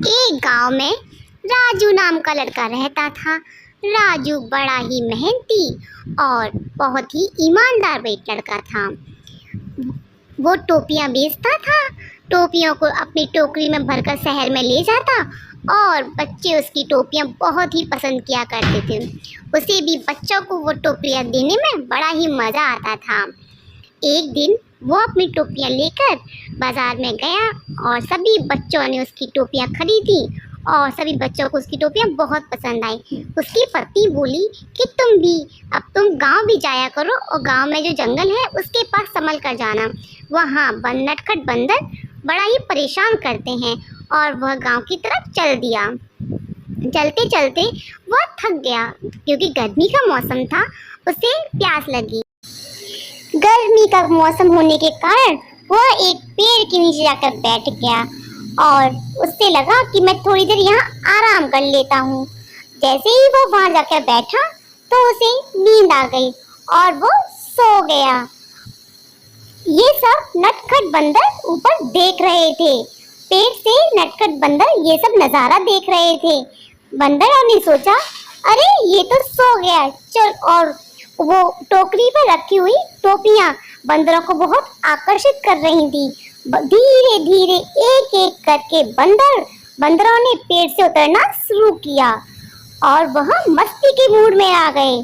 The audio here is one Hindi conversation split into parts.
एक गांव में राजू नाम का लड़का रहता था। राजू बड़ा ही मेहनती और बहुत ही ईमानदार लड़का था। वो टोपियां बेचता था। टोपियों को अपनी टोकरी में भरकर शहर में ले जाता और बच्चे उसकी टोपियां बहुत ही पसंद किया करते थे। उसे भी बच्चों को वो टोपियां देने में बड़ा ही मज़ा आता था। एक दिन वो अपनी टोपियां लेकर बाजार में गया और सभी बच्चों ने उसकी टोपियां खरीदी और सभी बच्चों को उसकी टोपियां बहुत पसंद आई। उसकी पत्नी बोली कि तुम गांव भी जाया करो और गांव में जो जंगल है उसके पास संभल कर जाना। वहाँ नटखट बंदर बड़ा ही परेशान करते हैं। और वह गांव की तरफ चल दिया। चलते चलते वह थक गया क्योंकि गर्मी का मौसम था। उसे प्यास लगी। गर्मी का मौसम होने के कारण वह एक पेड़ के नीचे जाकर बैठ गया और उससे लगा कि मैं थोड़ी देर यहाँ आराम कर लेता हूँ। जैसे ही वो वहाँ जाकर बैठा तो उसे नींद आ गई और वो सो गया। ये सब नटखट बंदर ऊपर देख रहे थे। पेड़ से नटखट बंदर ये सब नज़ारा देख रहे थे। बंदरों ने सोचा, अरे ये तो सो गया, चल। और वो टोकरी पर रखी हुई टोपियां बंदरों को बहुत आकर्षित कर रही थी। धीरे धीरे एक एक करके बंदरों ने पेड़ से उतरना शुरू किया और वह मस्ती के मूड में आ गए।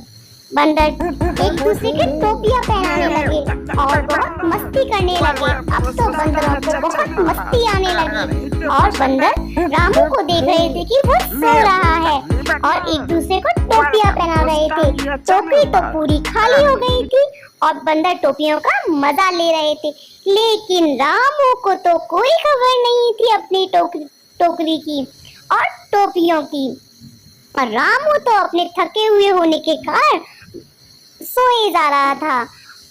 बंदर एक दूसरे के टोपियां पहनाने लगे और बहुत मस्ती करने लगे। अब तो बंदरों को बहुत मस्ती आने लगी और बंदर रामू को देख रहे थे कि वो सो रहा है और एक दूसरे को टोपियां पहना रहे थे। टोकरी तो पूरी खाली हो गई थी और बंदर टोपियों का मजा ले रहे थे। लेकिन रामू को तो कोई खबर नहीं थी अपनी टोकरी की और टोपियों की। और रामू तो अपने थके हुए होने के कारण सोए जा रहा था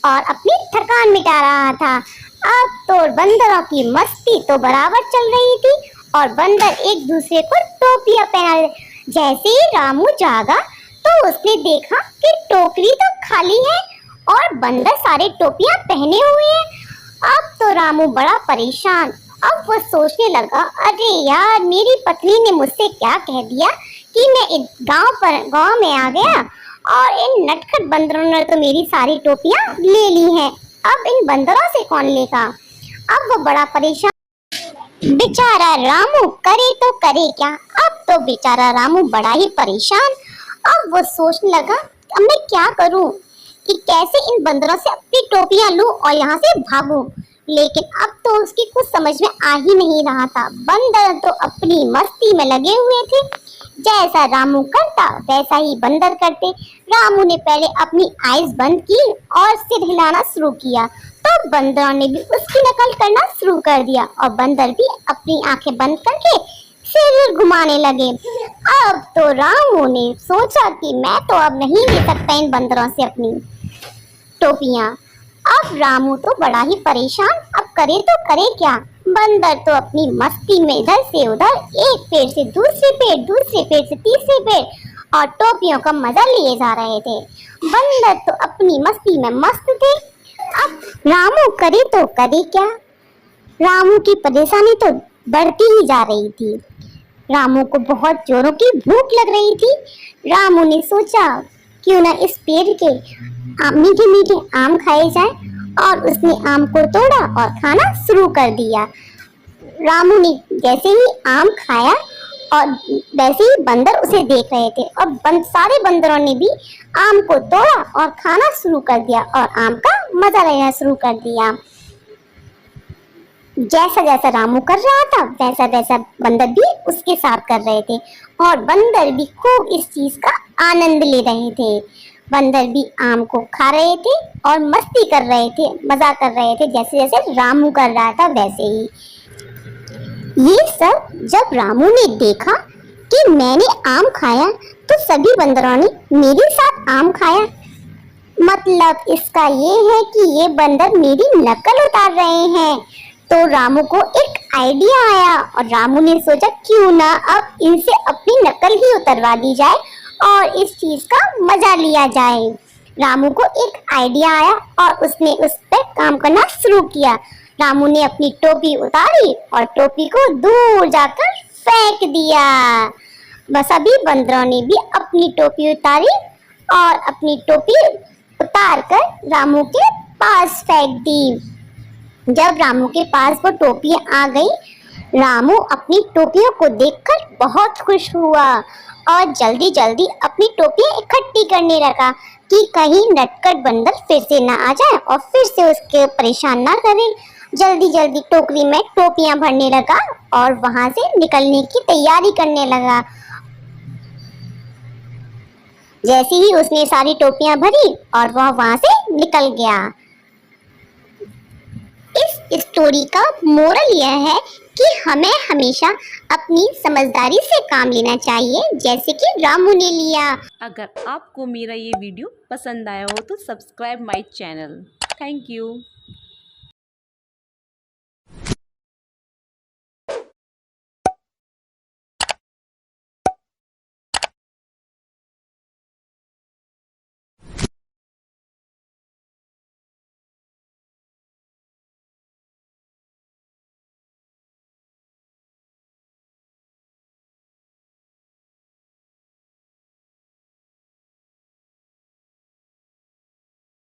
और अपनी थकान मिटा रहा था। अब तो बंदरों की मस्ती तो बराबर चल रही थी और बंदर एक दूसरे को टोपियां पहना रहे। जैसे ही रामू जागा तो उसने देखा कि टोकरी तो खाली है और बंदर सारे टोपियां पहने हुए हैं। अब तो रामू बड़ा परेशान। अब वो सोचने लगा, अरे यार, मेरी पत्नी ने मुझसे क्या कह दिया कि मैं गांव में आ गया और इन नटखट बंदरों ने तो मेरी सारी टोपियां ले ली हैं। अब इन बंदरों से कौन लेगा? अब वो बड़ा परेशान। बेचारा रामू करे तो करे क्या? अब तो बेचारा रामू बड़ा ही परेशान। अब वो सोचने लगा, अब मैं क्या करूं कि कैसे इन बंदरों से अपनी टोपियां लूं और यहाँ से भागूं। लेकिन अब तो उसकी कुछ समझ में आ ही नहीं रहा था। बंदर तो अपनी मस्ती में लगे हुए थे। जैसा रामू करता वैसा ही बंदर करते। रामू ने पहले अपनी आईज बंद की और सिर हिलाना शुरू किया तो बंदरों ने भी उसकी नकल करना शुरू कर दिया और बंदर भी अपनी आंखें बंद करके सिर घुमाने लगे। अब तो रामू ने सोचा कि मैं तो अब नहीं ले सकता इन बंदरों से अपनी टोपियां। अब रामू तो बड़ा ही परेशान। अब करे तो करे क्या? बंदर तो अपनी मस्ती में इधर से उधर, एक पेड़ से दूसरे पेड़ से तीसरे पेड़ और टोपियों का मजा लिए जा रहे थे। बंदर तो अपनी मस्ती में मस्त थे। अब रामू करे तो करे क्या? रामू की परेशानी तो बढ़ती ही जा रही थी। रामू को बहुत जोरों की भूख लग रही थी। रामू ने सोचा, क्यों ना इस पेड़ के मीठे मीठे आम खाए जाए और उसने आम को तोड़ा और खाना शुरू कर दिया। रामू ने जैसे ही आम खाया और वैसे ही बंदर उसे देख रहे थे और सारे बंदरों ने भी आम को तोड़ा और खाना शुरू कर दिया और आम का मजा लेना शुरू कर दिया। जैसा जैसा रामू कर रहा था वैसा वैसा बंदर भी उसके साथ कर रहे थे और बंदर भी खूब इस चीज का आनंद ले रहे थे। बंदर भी आम को खा रहे थे और मस्ती कर रहे थे, मजा कर रहे थे, जैसे जैसे रामू कर रहा था वैसे ही। ये सब जब रामू ने देखा कि मैंने आम खाया तो सभी बंदरों ने मेरे साथ आम खाया। मतलब इसका ये है कि ये बंदर मेरी नकल उतार रहे हैं। तो रामू को एक आइडिया आया और रामू ने सोचा, क्यों ना अब इनसे अपनी नकल ही उतरवा दी जाए और इस चीज का मजा लिया जाए। रामू को एक आइडिया आया और उसने उस पर काम करना शुरू किया। रामू ने अपनी टोपी उतारी और टोपी को दूर जाकर फेंक दिया। बस सभी बंदरों ने भी अपनी टोपी उतारी और अपनी टोपी उतार कर रामू के पास फेंक दी। जब रामू के पास वो टोपी आ गई, रामू अपनी टोपियों को देखकर बहुत खुश हुआ और जल्दी जल्दी अपनी टोपियां इकट्ठी करने लगा कि कहीं नटखट बंदर फिर से ना आ जाए और फिर से उसके परेशान ना करे। जल्दी जल्दी टोकरी में टोपियां भरने लगा और वहां से निकलने की तैयारी करने लगा। जैसे ही उसने सारी टोपियां भरी और वह वहां से निकल गया। इस स्टोरी का मोरल यह है कि हमें हमेशा अपनी समझदारी से काम लेना चाहिए, जैसे कि रामू ने लिया। अगर आपको मेरा ये वीडियो पसंद आया हो तो subscribe my channel. Thank you.